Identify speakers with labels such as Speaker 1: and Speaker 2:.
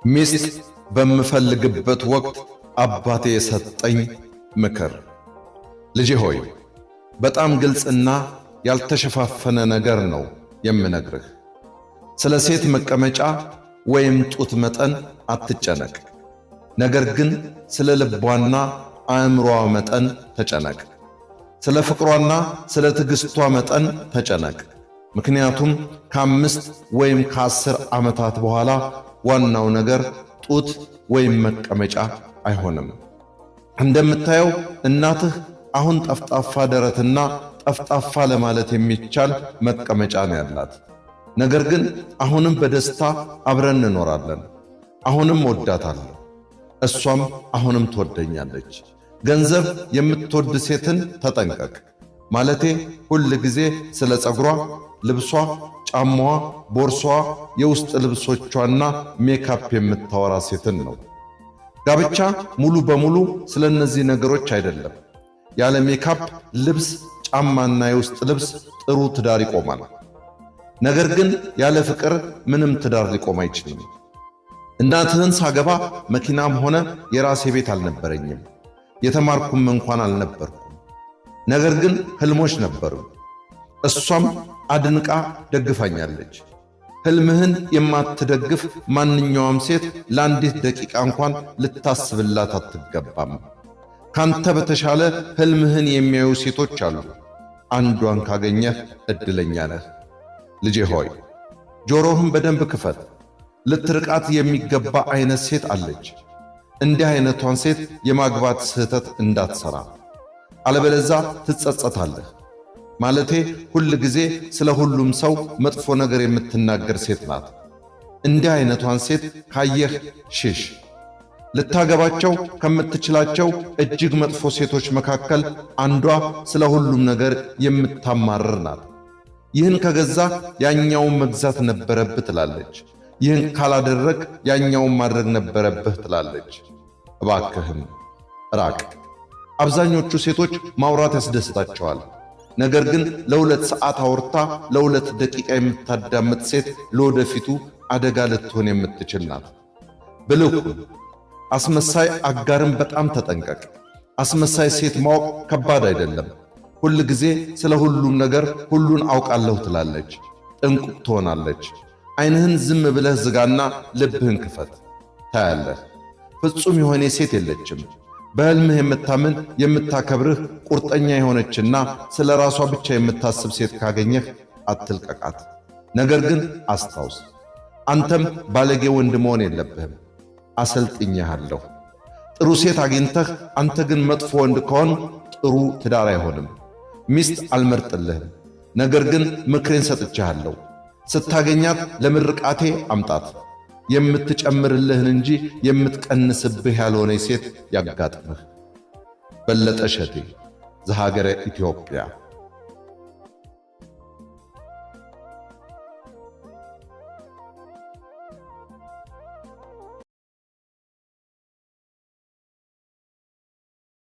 Speaker 1: ሚስት በምፈልግበት ወቅት አባቴ የሰጠኝ ምክር። ልጄ ሆይ በጣም ግልጽና ያልተሸፋፈነ ነገር ነው የምነግርህ። ስለ ሴት መቀመጫ ወይም ጡት መጠን አትጨነቅ። ነገር ግን ስለ ልቧና አእምሮዋ መጠን ተጨነቅ። ስለ ፍቅሯና ስለ ትዕግስቷ መጠን ተጨነቅ። ምክንያቱም ከ5 ወይም ከ10 ዓመታት በኋላ ዋናው ነገር ጡት ወይም መቀመጫ አይሆንም። እንደምታየው እናትህ አሁን ጠፍጣፋ ደረትና ጠፍጣፋ ለማለት የሚቻል መቀመጫ ነው ያላት። ነገር ግን አሁንም በደስታ አብረን እንኖራለን። አሁንም ወዳታለሁ፣ እሷም አሁንም ትወደኛለች። ገንዘብ የምትወድ ሴትን ተጠንቀቅ። ማለቴ ሁል ጊዜ ስለ ጸጉሯ፣ ልብሷ፣ ጫማዋ፣ ቦርሷ፣ የውስጥ ልብሶቿና ሜካፕ የምታወራ ሴትን ነው። ጋብቻ ሙሉ በሙሉ ስለ እነዚህ ነገሮች አይደለም። ያለ ሜካፕ፣ ልብስ፣ ጫማና የውስጥ ልብስ ጥሩ ትዳር ይቆማል። ነገር ግን ያለ ፍቅር ምንም ትዳር ሊቆም አይችልም። እናትህን ሳገባ መኪናም ሆነ የራሴ ቤት አልነበረኝም። የተማርኩም እንኳን አልነበርኩም። ነገር ግን ህልሞች ነበሩ። እሷም አድንቃ ደግፋኛለች። ህልምህን የማትደግፍ ማንኛውም ሴት ለአንዲት ደቂቃ እንኳን ልታስብላት አትገባም። ካንተ በተሻለ ህልምህን የሚያዩ ሴቶች አሉ። አንዷን ካገኘህ እድለኛ ነህ። ልጄ ሆይ ጆሮህን በደንብ ክፈት። ልትርቃት የሚገባ አይነት ሴት አለች። እንዲህ አይነቷን ሴት የማግባት ስህተት እንዳትሰራ፣ አለበለዛ ትጸጸታለህ። ማለቴ ሁል ጊዜ ስለ ሁሉም ሰው መጥፎ ነገር የምትናገር ሴት ናት። እንዲህ አይነቷን ሴት ካየህ ሽሽ። ልታገባቸው ከምትችላቸው እጅግ መጥፎ ሴቶች መካከል አንዷ ስለ ሁሉም ነገር የምታማርር ናት። ይህን ከገዛ ያኛውን መግዛት ነበረብህ ትላለች። ይህን ካላደረግ ያኛውን ማድረግ ነበረብህ ትላለች። እባክህም ራቅ። አብዛኞቹ ሴቶች ማውራት ያስደስታቸዋል። ነገር ግን ለ2 ሰዓት አውርታ ለ2 ደቂቃ የምታዳምጥ ሴት ለወደፊቱ አደጋ ልትሆን የምትችል ናት። ብልህ ሁን። አስመሳይ አጋርን በጣም ተጠንቀቅ። አስመሳይ ሴት ማወቅ ከባድ አይደለም። ሁል ጊዜ ስለ ሁሉም ነገር ሁሉን አውቃለሁ ትላለች። ጥንቁቅ ትሆናለች። ዓይንህን ዝም ብለህ ዝጋና ልብህን ክፈት። ታያለህ። ፍጹም የሆነ ሴት የለችም። በሕልምህ የምታምን የምታከብርህ፣ ቁርጠኛ የሆነችና ስለ ራሷ ብቻ የምታስብ ሴት ካገኘህ አትልቀቃት። ነገር ግን አስታውስ፣ አንተም ባለጌ ወንድ መሆን የለብህም። አሰልጥኜሃለሁ። ጥሩ ሴት አግኝተህ አንተ ግን መጥፎ ወንድ ከሆን ጥሩ ትዳር አይሆንም። ሚስት አልመርጥልህም። ነገር ግን ምክሬን ሰጥቼሃለሁ። ስታገኛት ለምርቃቴ አምጣት። የምትጨምርልህን እንጂ የምትቀንስብህ ያልሆነ ሴት ያጋጥምህ። በለጠ እሸቴ ዘሀገረ ኢትዮጵያ